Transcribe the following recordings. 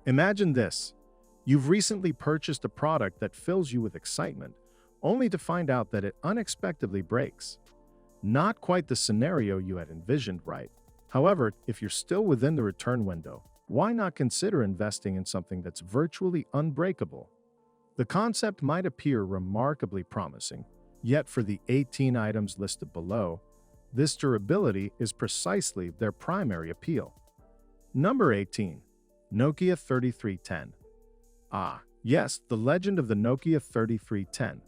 Imagine this. You've recently purchased a product that fills you with excitement, only to find out that it unexpectedly breaks. Not quite the scenario you had envisioned, right? However, if you're still within the return window, why not consider investing in something that's virtually unbreakable? The concept might appear remarkably promising, yet for the 18 items listed below, this durability is precisely their primary appeal. Number 18. Nokia 3310. Yes, the legend of the Nokia 3310.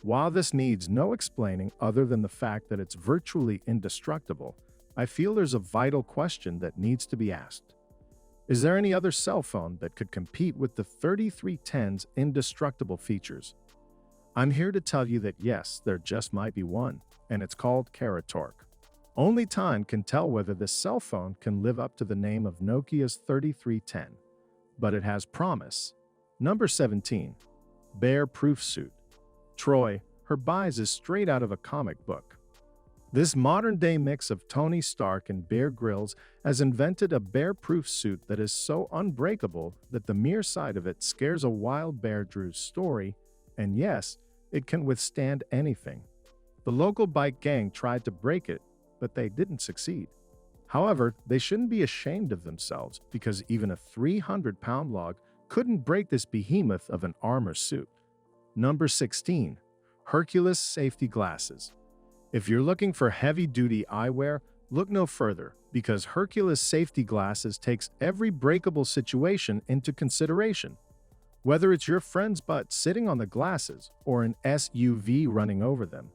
While this needs no explaining other than the fact that it's virtually indestructible, I feel there's a vital question that needs to be asked. Is there any other cell phone that could compete with the 3310's indestructible features? I'm here to tell you that yes, there just might be one, and it's called CRAIN. Only time can tell whether this cell phone can live up to the name of Nokia's 3310, but it has promise. Number 17. Bearproof Suit. Troy, her buys is straight out of a comic book. This modern-day mix of Tony Stark and Bear Grylls has invented a bear-proof suit that is so unbreakable that the mere sight of it scares a wild bear Drew's story, and yes, it can withstand anything. The local bike gang tried to break it, but they didn't succeed. However, they shouldn't be ashamed of themselves because even a 300-pound log couldn't break this behemoth of an armor suit. Number 16. Hercules Safety Glasses. If you're looking for heavy-duty eyewear, look no further because Hercules Safety Glasses takes every breakable situation into consideration. Whether it's your friend's butt sitting on the glasses or an SUV running over them,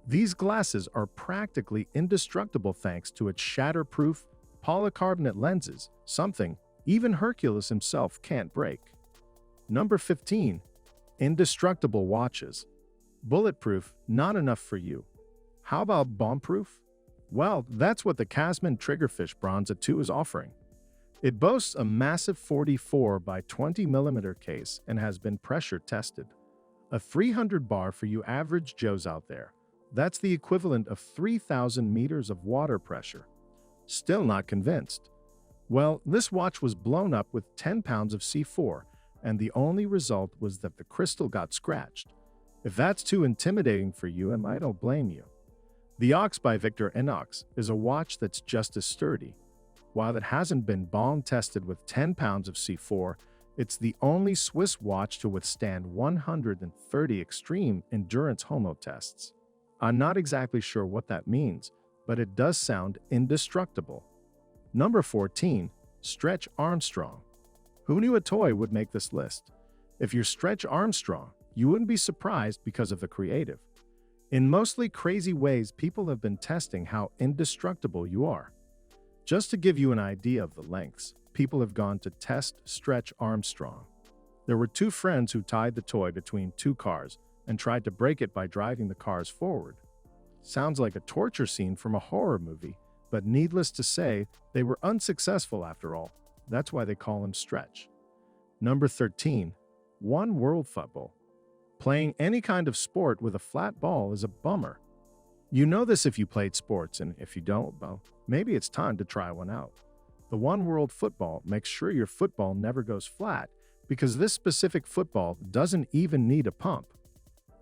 these glasses are practically indestructible thanks to its shatterproof polycarbonate lenses, something even Hercules himself can't break. Number 15. Indestructible Watches. Bulletproof, not enough for you. How about bombproof? Well, that's what the Casman Triggerfish Bronza 2 is offering. It boasts a massive 44 by 20 mm case and has been pressure tested. A 300 bar for you average Joes out there. That's the equivalent of 3,000 meters of water pressure. Still not convinced? Well, this watch was blown up with 10 pounds of C4, and the only result was that the crystal got scratched. If that's too intimidating for you, and I don't blame you. The Ox by Victor Inox is a watch that's just as sturdy. While it hasn't been bomb tested with 10 pounds of C4, it's the only Swiss watch to withstand 130 extreme endurance homo tests. I'm not exactly sure what that means, but it does sound indestructible. Number 14. Stretch Armstrong. Who knew a toy would make this list? If you're Stretch Armstrong, you wouldn't be surprised because of the creative. In mostly crazy ways, people have been testing how indestructible you are. Just to give you an idea of the lengths, people have gone to test Stretch Armstrong. There were two friends who tied the toy between two cars and tried to break it by driving the cars forward. Sounds like a torture scene from a horror movie, but needless to say, they were unsuccessful after all. That's why they call him Stretch. Number 13. World Fubble. Playing any kind of sport with a flat ball is a bummer. You know this if you played sports, and if you don't, well, maybe it's time to try one out. The World Football makes sure your football never goes flat because this specific football doesn't even need a pump.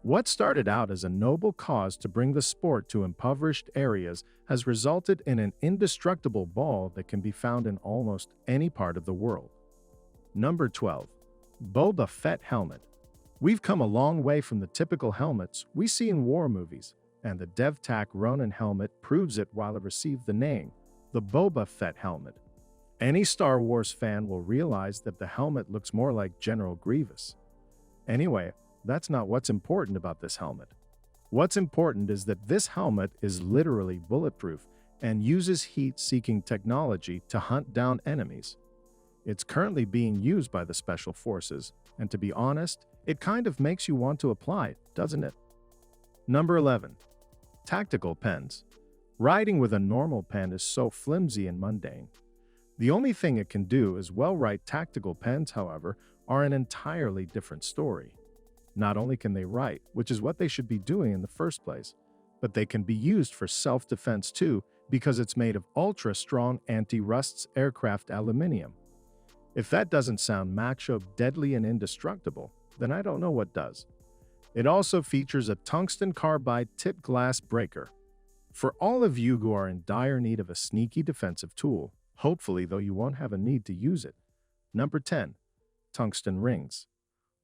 What started out as a noble cause to bring the sport to impoverished areas has resulted in an indestructible ball that can be found in almost any part of the world. Number 12. Boba Fett Helmet. We've come a long way from the typical helmets we see in war movies, and the DevTac Ronin helmet proves it while it received the name, the Boba Fett helmet. Any Star Wars fan will realize that the helmet looks more like General Grievous. Anyway, that's not what's important about this helmet. What's important is that this helmet is literally bulletproof and uses heat-seeking technology to hunt down enemies. It's currently being used by the Special Forces, and to be honest, it kind of makes you want to apply it, doesn't it? Number 11. Tactical pens. Writing with a normal pen is so flimsy and mundane. The only thing it can do is well-write. Tactical pens, however, are an entirely different story. Not only can they write, which is what they should be doing in the first place, but they can be used for self-defense too because it's made of ultra-strong anti-rusts aircraft aluminum. If that doesn't sound macho, deadly, and indestructible, then I don't know what does. It also features a tungsten carbide tipped glass breaker. For all of you who are in dire need of a sneaky defensive tool, hopefully though you won't have a need to use it. Number 10. Tungsten Rings.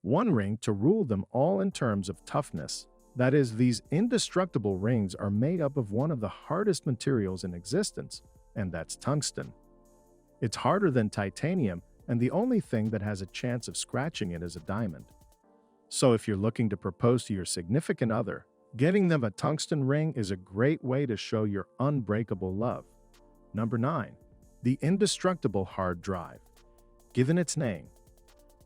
One ring to rule them all in terms of toughness. That is, these indestructible rings are made up of one of the hardest materials in existence, and that's tungsten. It's harder than titanium, and the only thing that has a chance of scratching it is a diamond. So if you're looking to propose to your significant other, getting them a tungsten ring is a great way to show your unbreakable love. Number 9. The Indestructible Hard Drive. Given its name,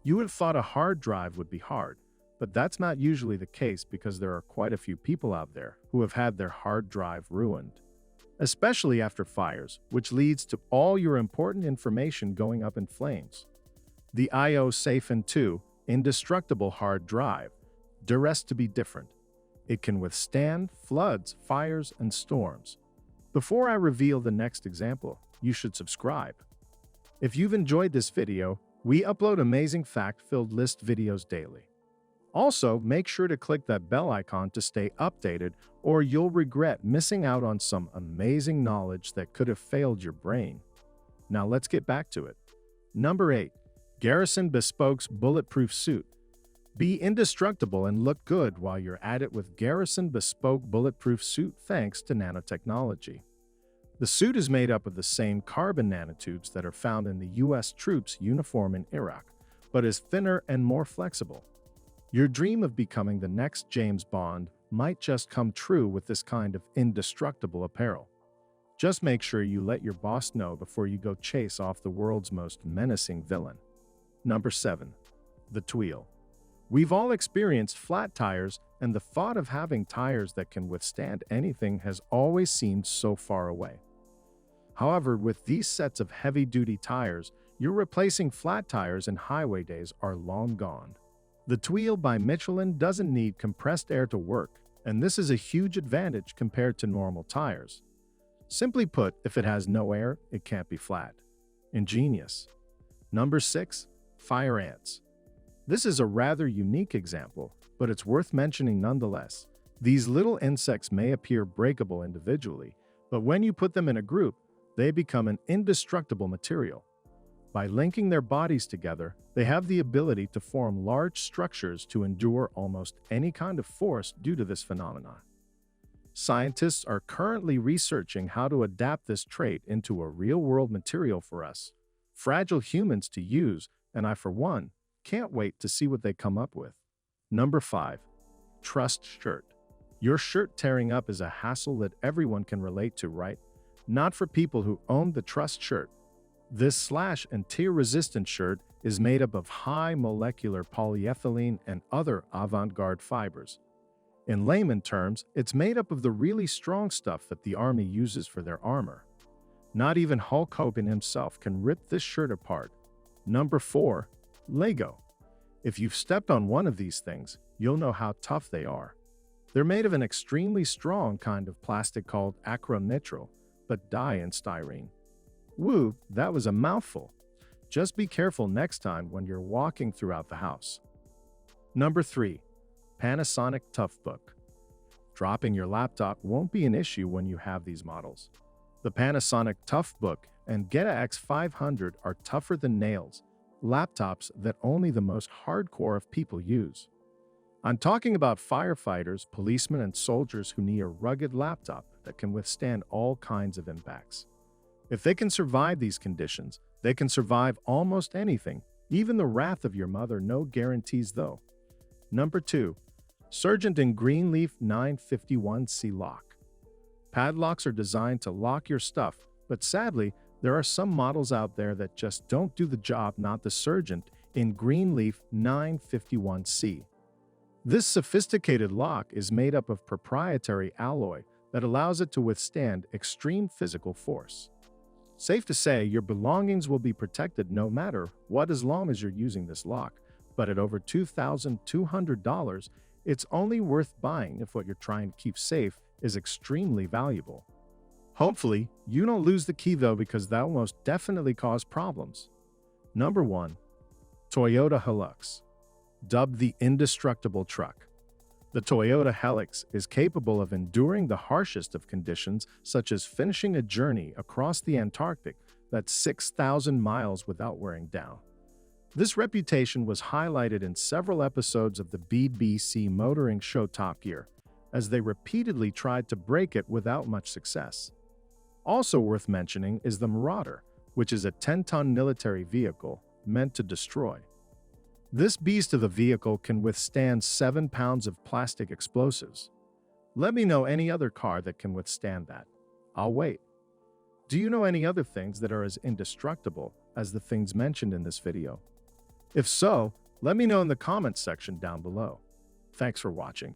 you would have thought a hard drive would be hard, but that's not usually the case because there are quite a few people out there who have had their hard drive ruined, especially after fires, which leads to all your important information going up in flames. The IO Safe 2 Indestructible Hard Drive, duress to be different. It can withstand floods, fires, and storms. Before I reveal the next example, you should subscribe. If you've enjoyed this video, we upload amazing fact-filled list videos daily. Also, make sure to click that bell icon to stay updated, or you'll regret missing out on some amazing knowledge that could have failed your brain. Now let's get back to it. Number 8. Garrison Bespokes Bulletproof Suit. Be indestructible and look good while you're at it with Garrison Bespoke Bulletproof Suit thanks to nanotechnology. The suit is made up of the same carbon nanotubes that are found in the U.S. troops' uniform in Iraq, but is thinner and more flexible. Your dream of becoming the next James Bond might just come true with this kind of indestructible apparel. Just make sure you let your boss know before you go chase off the world's most menacing villain. Number 7. The Tweel. We've all experienced flat tires, and the thought of having tires that can withstand anything has always seemed so far away. However, with these sets of heavy-duty tires, your replacing flat tires in highway days are long gone. The Tweel by Michelin doesn't need compressed air to work, and this is a huge advantage compared to normal tires. Simply put, if it has no air, it can't be flat. Ingenious. Number 6. Fire ants. This is a rather unique example, but it's worth mentioning nonetheless. These little insects may appear breakable individually, but when you put them in a group, they become an indestructible material. By linking their bodies together, they have the ability to form large structures to endure almost any kind of force due to this phenomenon. Scientists are currently researching how to adapt this trait into a real-world material for us, fragile humans, to use, and I, for one, can't wait to see what they come up with. Number 5. Trust shirt. Your shirt tearing up is a hassle that everyone can relate to, right? Not for people who own the Trust shirt. This slash and tear-resistant shirt is made up of high molecular polyethylene and other avant-garde fibers. In layman terms, it's made up of the really strong stuff that the army uses for their armor. Not even Hulk Hogan himself can rip this shirt apart. Number 4. Lego. If you've stepped on one of these things, you'll know how tough they are. They're made of an extremely strong kind of plastic called acrylonitrile, but die in styrene. Woo, that was a mouthful. Just be careful next time when you're walking throughout the house. Number 3. Panasonic Toughbook. Dropping your laptop won't be an issue when you have these models. The Panasonic Toughbook and Geta X500 are tougher than nails, laptops that only the most hardcore of people use. I'm talking about firefighters, policemen, and soldiers who need a rugged laptop that can withstand all kinds of impacts. If they can survive these conditions, they can survive almost anything, even the wrath of your mother. No guarantees though. Number 2. Sargent & Greenleaf 951C Lock. Padlocks are designed to lock your stuff, but sadly, there are some models out there that just don't do the job, not the Sargent & Greenleaf 951C. This sophisticated lock is made up of proprietary alloy that allows it to withstand extreme physical force. Safe to say, your belongings will be protected no matter what as long as you're using this lock, but at over $2,200, it's only worth buying if what you're trying to keep safe is extremely valuable. Hopefully, you don't lose the key though, because that will most definitely cause problems. Number 1. Toyota Hilux. Dubbed the indestructible truck, the Toyota Hilux is capable of enduring the harshest of conditions, such as finishing a journey across the Antarctic that's 6,000 miles without wearing down. This reputation was highlighted in several episodes of the BBC motoring show Top Gear, as they repeatedly tried to break it without much success. Also worth mentioning is the Marauder, which is a 10-ton military vehicle meant to destroy. This beast of a vehicle can withstand 7 pounds of plastic explosives. Let me know any other car that can withstand that. I'll wait. Do you know any other things that are as indestructible as the things mentioned in this video? If so, let me know in the comments section down below. Thanks for watching.